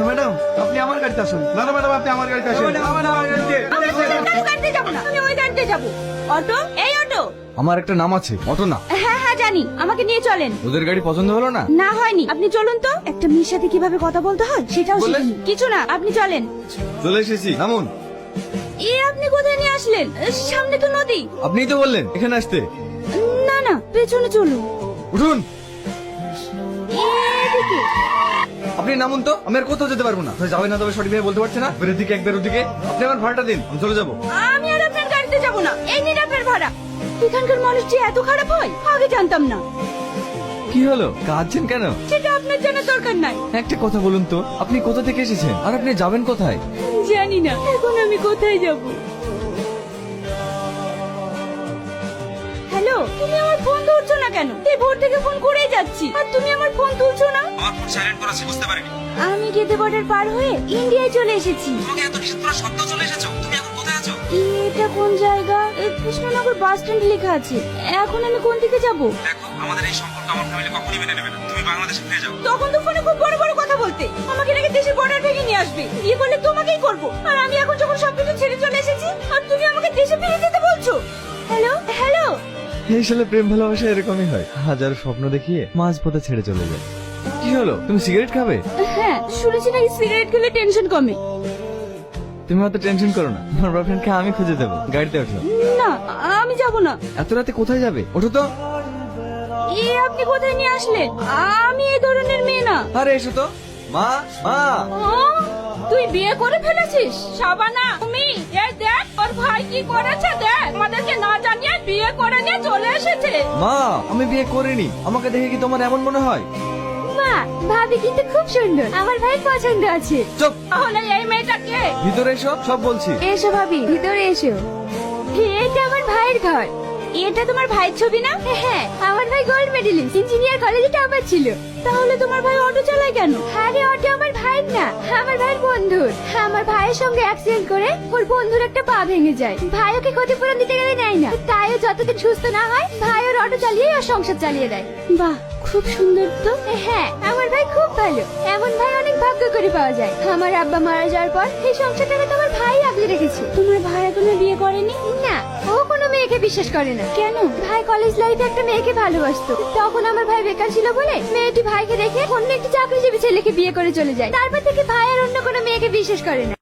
Madam আপনি আমার গাড়িতে আসুন। না না ম্যাডাম আপনি আমার গাড়িতে আসুন। আমার গাড়িতে। আমি তোদের গাড়িতে যাবো না, আমি ওই গাড়িতে যাবো। অটো, এই অটো। আমার একটা নাম আছে, অটো না। হ্যাঁ হ্যাঁ জানি, আমাকে নিয়ে চলেন। ওদের গাড়ি পছন্দ হলো না? না হয়নি, আপনি চলুন তো। একটা মেয়ের সাথে কিভাবে কথা বলতে হয় সেটাও বললেন? শিখিনি। কিছু না, আপনি চলেন। চলে এসেছি, নামুন। আপনি কোথায় নিয়ে আসলেন? সামনে তো নদী। আপনিই তো বললেন এখানে আসতে। না না, পেছনে চলুন। উঠুন। এদিকে। আপনি নামুন তো, আমি আর কোথাও যেতে পারবো না। যাবে না তবে সঠিকভাবে বলতে পারছে না। একবার এদিকে একবার ওদিকে। আপনি আমার ভাড়াটা দিন, আমি চলে যাবো। আমি আর আপনার গাড়িতে যাবো না, এই নিন আপনার ভাড়া। এখানকার মানুষ যে এত খারাপ হয় আগে জানতাম না। কি হলো, কাঁদছেন কেন? সেটা আপনার জানার দরকার নাই। একটা কথা বলুন তো, আপনি কোথা থেকে এসেছেন আর আপনি যাবেন কোথায়? জানি না এখন আমি কোথায় যাব। হ্যালো, তুমি আমার ফোন ধরছো না কেন? এই ভোর থেকে ফোন করেই যাচ্ছি আর তুমি আমার ফোন তুলছো না। আমার ফোন সাইলেন্ট করা ছিল, বুঝতে পারিনি। আমি গেদে বর্ডার পার হয়ে ইন্ডিয়ায় চলে এসেছি। তোমাকে এত নিষেধ করা সত্ত্বেও চলে এসেছো, তুমি এখন কোথায় আছো? এটা কোন জায়গা? কৃষ্ণনগর বাস স্ট্যান্ড লেখা আছে। এখন আমি কোন দিকে যাব? দেখো, আমাদের এই সম্পর্ক আমার ফ্যামিলি কখনোই মেনে নেবে না। তুমি বাংলাদেশে ফিরে যাও। তখন তো ফোনে খুব বড় বড় কথা বলতে, আমাকে নাকি দেশের বর্ডার ভেঙে নিয়ে আসবে, বিয়ে করলে তোমাকেই করবো। আর আমি এখন যখন সবকিছু ছেড়ে চলে এসেছি আর তুমি আমাকে দেশে ফিরে যেতে বলছো। Hello hello. এই সালে প্রেম ভালোবাসা এরকমই হয়, হাজার স্বপ্ন দেখিয়ে মাঝ পথে ছেড়ে চলে যায়। কি হলো, তুমি সিগারেট খাবে? হ্যাঁ, শুনেছি নাকি সিগারেট খেলে টেনশন কমে। তুমি অত টেনশন করো না, তোমার বয়ফ্রেন্ডকে আমি খুঁজে দেবো। গাড়িতে ওঠো। না, আমি যাব না। এত রাতে কোথায় যাবে? ওঠো তো। আপনি কোথায় নিয়ে আসলেন? আমি এই ধরনের মেয়ে না। আরে এসো তো। মা, মা। তুই বিয়ে করে ফেলেছিস? শাবানা, তুমি এই দেখ ওর ভাই কি করেছে, দেখ আমাদেরকে না জানিয়ে বিয়ে করে নিয়ে চলে এসেছে। মা, আমি বিয়ে করিনি। আমাকে দেখে কি তোমার এমন মনে হয়? মা, ভাবি কিন্তু খুব সুন্দর, আমার ভাই পছন্দ আছে। চুপ। তাহলে এই মেয়েটাকে? ভিতরে এসো, সব বলছি। এসো ভাবি, ভিতরে এসো। এটা আমার ভাইয়ের ঘর। এটা তোমার ভাইয়ের ছবি না? হ্যাঁ, আমার ভাই গোল্ড মেডেলিস্ট, ইঞ্জিনিয়ার কলেজে টপার ছিল। তাহলে তোমার ভাই অটো চালায় কেন? আরে অটো আমার ভাইয়ের না, আমার ভাইয়ের বন্ধুর। আমার ভাইয়ের সঙ্গে অ্যাক্সিডেন্ট করে ওর বন্ধুর একটা পা ভেঙে যায়। ভাই ওকে ক্ষতিপূরণ দিতে গেলে নেয় না, তাই ও যতদিন সুস্থ না হয় ভাই ওর অটো চালিয়ে ওর সংসার চালিয়ে দেয়। বাহ, খুব সুন্দর তো। হ্যাঁ, আমার ভাই খুব ভালো। এমন ভাই অনেক ভাগ্য করে পাওয়া যায়। আমার আব্বা মারা যাওয়ার পর এই সংসারটাকে তোমার ভাই আগলে রেখেছে। তোমার ভাই এখনো বিয়ে করেনি? না, ও কোনো মেয়েকে বিশ্বাস করে না। কেন? ভাই কলেজ লাইফে একটা মেয়েকে ভালোবাসতো, তখন আমার ভাই বেকার ছিল বলে মেয়েটি ভাইকে রেখে অন্য একটি চাকরিজীবী ছেলেকে বিয়ে করে চলে যায়। তারপর থেকে ভাই আর অন্য কোনো মেয়েকে বিশ্বাস করে না।